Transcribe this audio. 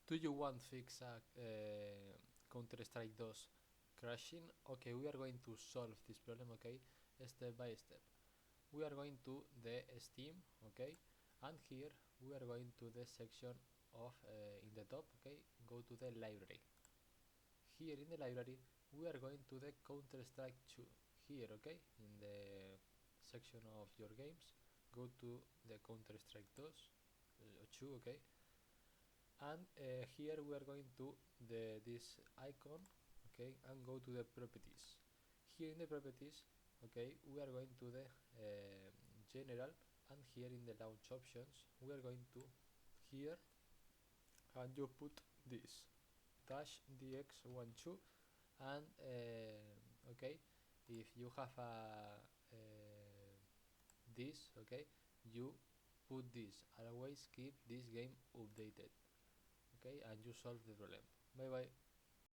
Do you want fix a Counter-Strike 2 crashing? Okay, we are going to solve this problem, okay, step by step. We are going to the Steam, okay, and here we are going to the section of in the top, okay, go to the library. Here in the library we are going to the Counter-Strike 2 here, okay, in the section of your games. Go to the Counter-Strike 2, 2, okay, and here we are going to this icon, okay, and go to the properties. Here in the properties, okay, we are going to the general, and here in the launch options we are going to here, and you put this dash dx12, and okay, if you have this, okay, you put this, always keep this game updated, okay, and you solve the problem. Bye bye.